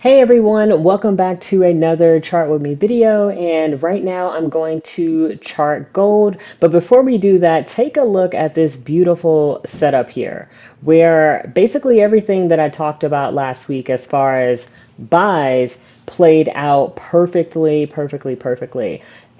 Hey everyone, welcome back to another Chart With Me video. And right now I'm going to chart gold. But before we do that, take a look at this beautiful setup here, where basically everything that I talked about last week as far as buys played out perfectly.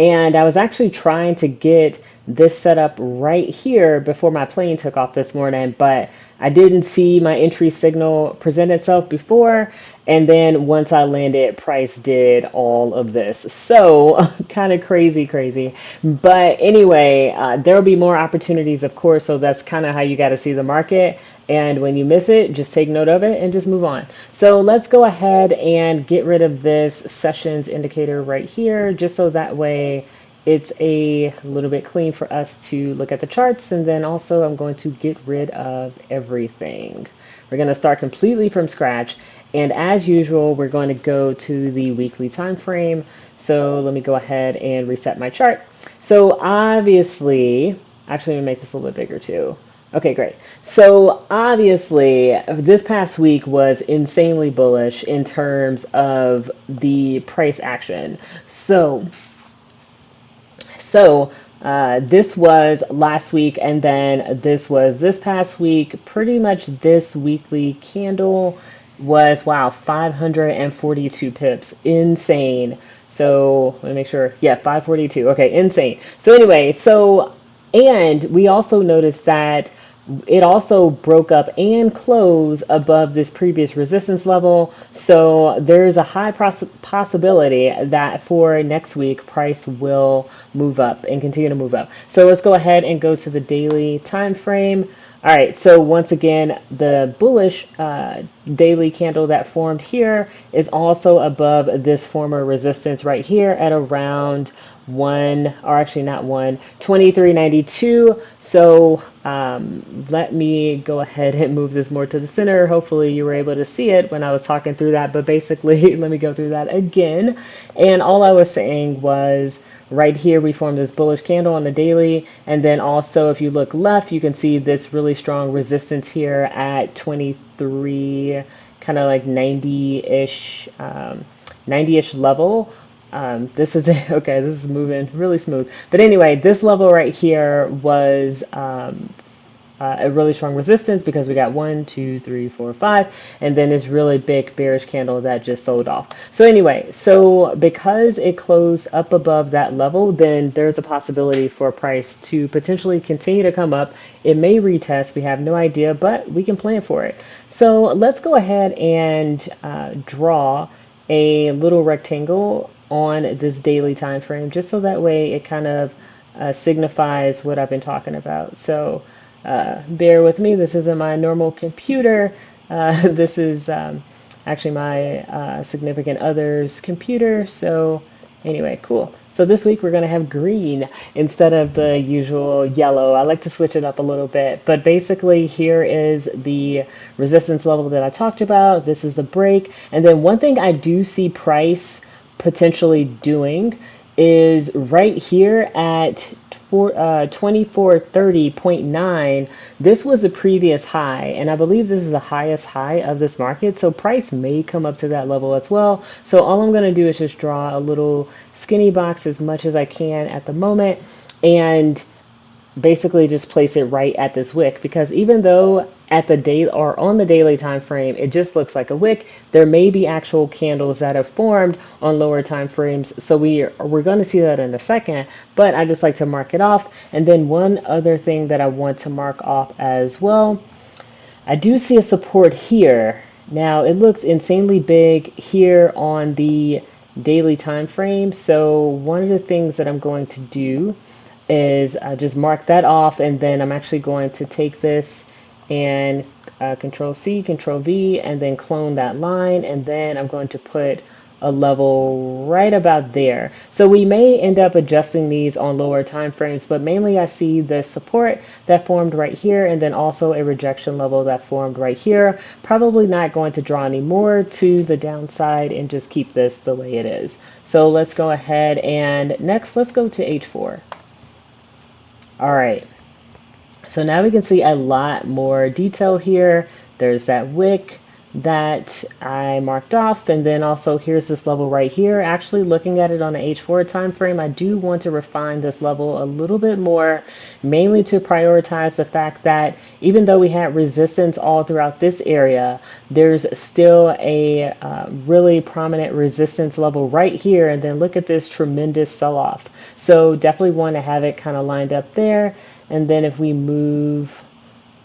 And I was actually trying to get this setup right here before my plane took off this morning, but I didn't see my entry signal present itself before. And then once I landed, price did all of this. So kind of crazy. But anyway, there will be more opportunities, of course. So that's kind of how you got to see the market. And when you miss it, just take note of it and just move on. So let's go ahead and get rid of this sessions indicator right here, just so that way it's a little bit clean for us to look at the charts. And then also I'm going to get rid of everything. We're going to start completely from scratch. And as usual, we're going to go to the weekly time frame. So let me go ahead and reset my chart. So obviously, actually, let me make this a little bit bigger too. Okay, great. So obviously, this past week was insanely bullish in terms of the price action. So this was last week, and then this was this past week. Pretty much this weekly candle was, wow, 542 pips. Insane. So let me make sure. Yeah, 542. Okay, insane. So anyway, and we also noticed that it also broke up and closed above this previous resistance level. So there's a high possibility that for next week, price will move up and continue to move up. So let's go ahead and go to the daily time frame. All right, so once again, the bullish daily candle that formed here is also above this former resistance right here at around one, or actually not one, 23.92. So let me go ahead and move this more to the center. Hopefully you were able to see it when I was talking through that, but basically let me go through that again. And all I was saying was, right here we formed this bullish candle on the daily, and then also if you look left, you can see this really strong resistance here at 23, kind of like 90-ish 90-ish level. This is okay, this is moving really smooth, but anyway, this level right here was a really strong resistance because we got 1, 2, 3, 4, 5, and then this really big bearish candle that just sold off. So anyway, so because it closed up above that level, then there's a possibility for price to potentially continue to come up. It may retest, we have no idea, but we can plan for it. So let's go ahead and draw a little rectangle on this daily time frame, just so that way it kind of signifies what I've been talking about. So bear with me. This isn't my normal computer. This is actually my significant other's computer. So anyway, cool. So this week we're going to have green instead of the usual yellow. I like to switch it up a little bit. But basically here is the resistance level that I talked about. This is the break. And then one thing I do see price potentially doing is right here at 2430.9. This was the previous high, and I believe this is the highest high of this market, so price may come up to that level as well. So all I'm going to do is just draw a little skinny box as much as I can at the moment, and basically just place it right at this wick, because even though at the day or on the daily time frame it just looks like a wick, there may be actual candles that have formed on lower time frames. So we're going to see that in a second, but I just like to mark it off. And then one other thing that I want to mark off as well, I do see a support here. Now it looks insanely big here on the daily time frame. So one of the things that I'm going to do is just mark that off, and then I'm actually going to take this and Control C, Control V, and then clone that line, and then I'm going to put a level right about there. So we may end up adjusting these on lower time frames, but mainly I see the support that formed right here, and then also a rejection level that formed right here. Probably not going to draw any more to the downside and just keep this the way it is. So let's go ahead and next let's go to H4. All right, so now we can see a lot more detail here. There's that wick. that I marked off. And then also here's this level right here. Actually looking at it on the H4 time frame, I do want to refine this level a little bit more, mainly to prioritize the fact that even though we had resistance all throughout this area, there's still a really prominent resistance level right here. And then look at this tremendous sell-off. So definitely want to have it kind of lined up there. And then if we move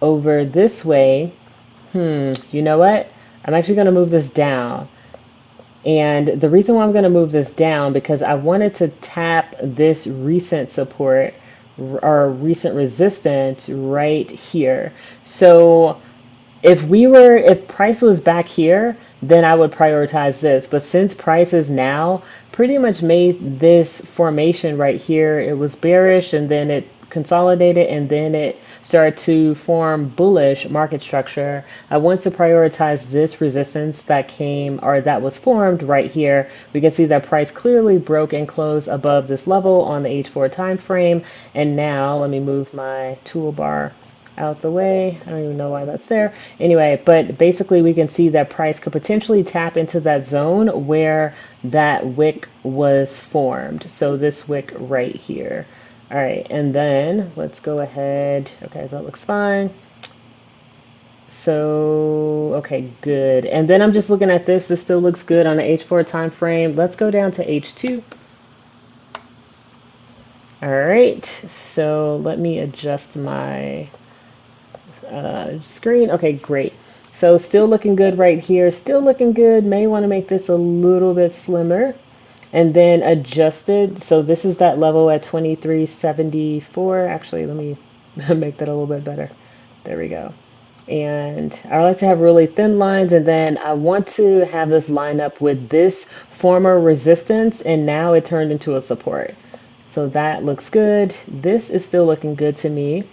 over this way, you know what? I'm actually going to move this down. And the reason why I'm going to move this down, because I wanted to tap this recent support or recent resistance right here. So if price was back here, then I would prioritize this. But since price is now pretty much made this formation right here, it was bearish and then it consolidated and then it started to form bullish market structure. I want to prioritize this resistance that came or that was formed right here. We can see that price clearly broke and closed above this level on the H4 time frame. And now let me move my toolbar out the way. I don't even know why that's there. Anyway, but basically we can see that price could potentially tap into that zone where that wick was formed. So this wick right here. All right, and then let's go ahead. Okay, that looks fine. So, okay, good. And then I'm just looking at this. This still looks good on the H4 time frame. Let's go down to H2. All right, so let me adjust my screen. Okay, great. So still looking good right here. Still looking good. May want to make this a little bit slimmer. And then adjusted. So this is that level at 2374. Actually, let me make that a little bit better. There we go. And I like to have really thin lines, and then I want to have this line up with this former resistance, and now it turned into a support. So that looks good. This is still looking good to me.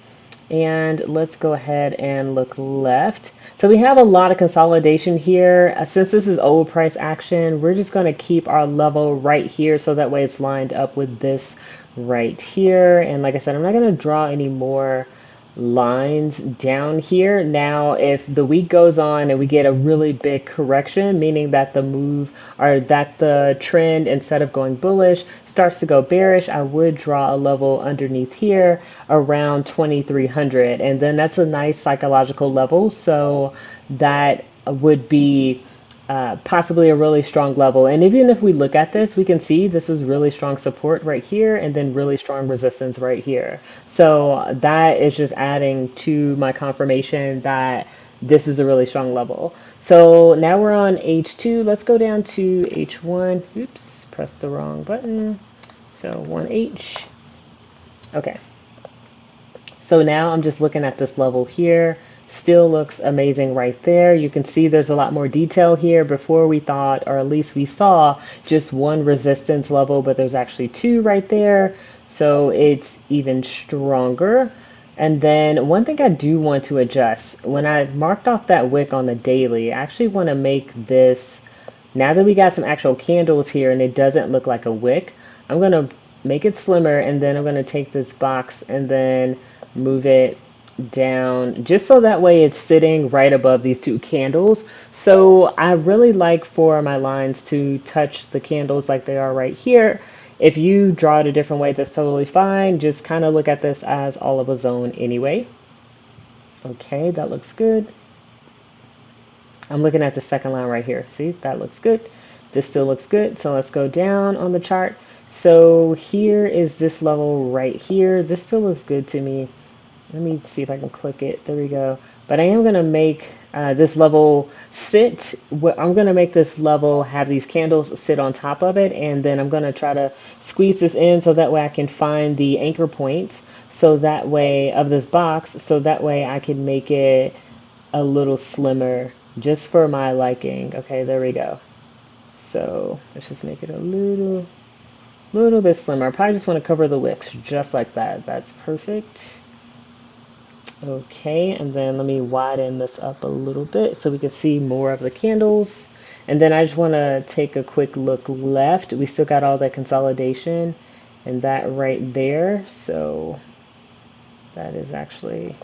And let's go ahead and look left. So we have a lot of consolidation here. Since this is old price action, we're just going to keep our level right here so that way it's lined up with this right here. And like I said, I'm not going to draw any more lines down here. Now, if the week goes on and we get a really big correction, meaning that the move or that the trend, instead of going bullish, starts to go bearish, I would draw a level underneath here around 2300. And then that's a nice psychological level. So that would be possibly a really strong level. And even if we look at this, we can see this is really strong support right here and then really strong resistance right here. So that is just adding to my confirmation that this is a really strong level. So now we're on H2. Let's go down to H1. Oops, pressed the wrong button. So 1H. Okay. So now I'm just looking at this level here. Still looks amazing right there. You can see there's a lot more detail here. Before we thought, or at least we saw, just one resistance level, but there's actually two right there. So it's even stronger. And then one thing I do want to adjust, when I marked off that wick on the daily, I actually want to make this, now that we got some actual candles here and it doesn't look like a wick, I'm going to make it slimmer, and then I'm going to take this box and then move it down just so that way it's sitting right above these two candles. So I really like for my lines to touch the candles like they are right here. If you draw it a different way, that's totally fine. Just kind of look at this as all of a zone anyway. Okay, that looks good. I'm looking at the second line right here. See, that looks good. This still looks good. So let's go down on the chart. So here is this level right here. This still looks good to me. Let me see if I can click it. There we go. But I am going to make this level sit. I'm going to make this level have these candles sit on top of it. And then I'm going to try to squeeze this in so that way I can find the anchor points. So that way of this box. So that way I can make it a little slimmer just for my liking. Okay, there we go. So let's just make it a little bit slimmer. I probably just want to cover the wicks just like that. That's perfect. Okay, and then let me widen this up a little bit so we can see more of the candles. And then I just want to take a quick look left. We still got all that consolidation and that right there. So that's actually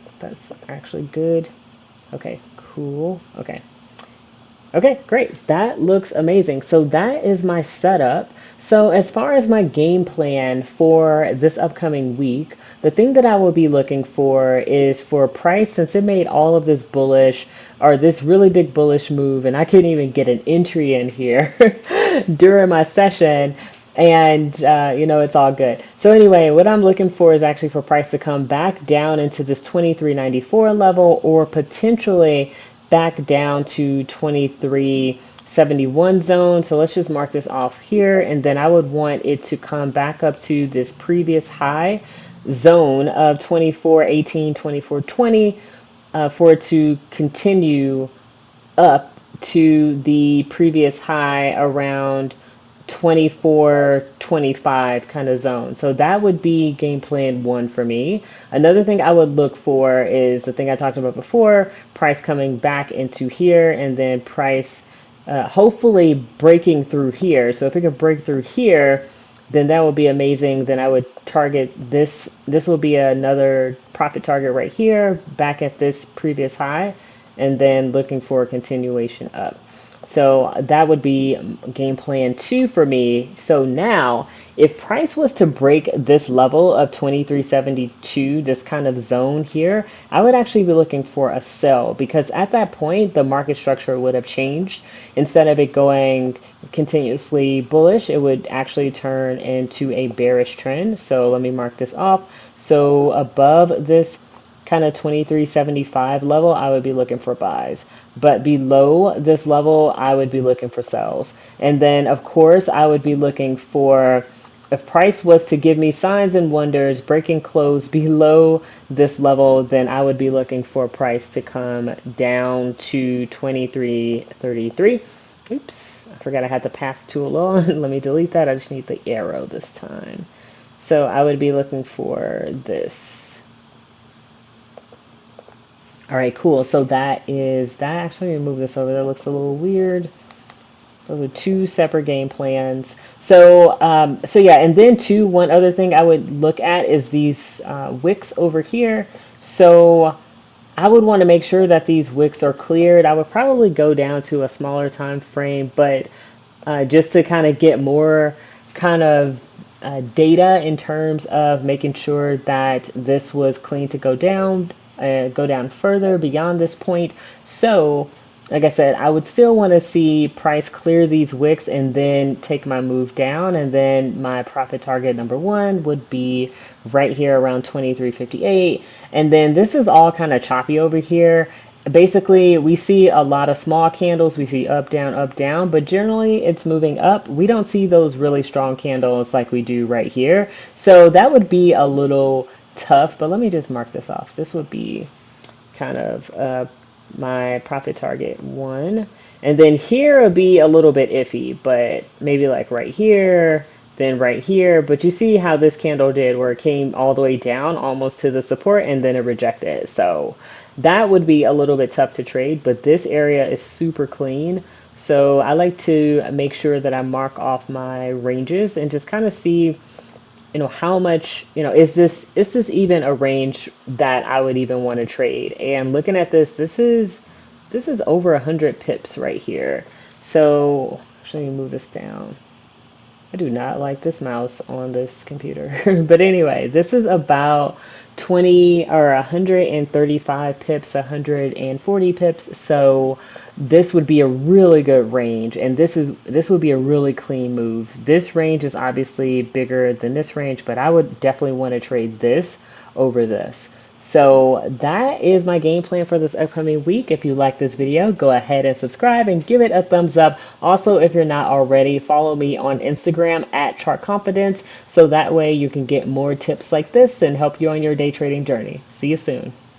good. Okay, cool. Okay. Okay, great. That looks amazing. So that is my setup. So as far as my game plan for this upcoming week, the thing that I will be looking for is for price, since it made all of this bullish or this really big bullish move, and I couldn't even get an entry in here during my session. And it's all good. So anyway, what I'm looking for is actually for price to come back down into this 23.94 level, or potentially back down to 23.71 zone. So let's just mark this off here. And then I would want it to come back up to this previous high zone of 24.18, 24.20, for it to continue up to the previous high around 24-25 kind of zone. So that would be game plan one for me. Another thing I would look for is the thing I talked about before, price coming back into here, and then price hopefully breaking through here. So if it could break through here, then that would be amazing. Then I would target this. This will be another profit target right here, back at this previous high, and then looking for a continuation up. So that would be game plan two for me. So now, if price was to break this level of 23.72, this kind of zone here, I would actually be looking for a sell, because at that point, the market structure would have changed. Instead of it going continuously bullish, it would actually turn into a bearish trend. So let me mark this off. So above this kind of 23.75 level, I would be looking for buys. But below this level, I would be looking for sells. And then, of course, I would be looking for, if price was to give me signs and wonders, breaking close below this level, then I would be looking for price to come down to 23.33. Oops, I forgot I had the path tool on. Let me delete that. I just need the arrow this time. So I would be looking for this. All right, cool. So that is that. Actually, let me move this over. That looks a little weird. Those are two separate game plans. So yeah, and then too, one other thing I would look at is these wicks over here. So I would want to make sure that these wicks are cleared. I would probably go down to a smaller time frame, but just to kind of get more kind of data in terms of making sure that this was clean to go down further beyond this point. So, like I said, I would still want to see price clear these wicks and then take my move down. And then my profit target number one would be right here around 23.58. And then this is all kind of choppy over here. Basically, we see a lot of small candles. We see up, down, but generally it's moving up. We don't see those really strong candles like we do right here. So that would be a little tough, but let me just mark this off. This would be kind of my profit target one. And then here would be a little bit iffy, but maybe like right here, then right here. But you see how this candle did, where it came all the way down almost to the support and then it rejected. So that would be a little bit tough to trade, but this area is super clean. So I like to make sure that I mark off my ranges and just kind of see, how much, is this even a range that I would even want to trade? And looking at this is over 100 pips right here. So actually move this down. I do not like this mouse on this computer. But anyway, this is about 20 or 135 pips, 140 pips. So this would be a really good range, and this would be a really clean move. This range is obviously bigger than this range, but I would definitely want to trade this over this. So that is my game plan for this upcoming week. If you like this video, go ahead and subscribe and give it a thumbs up. Also, if you're not already, follow me on Instagram at Chart Confidence, so that way you can get more tips like this and help you on your day trading journey. See you soon.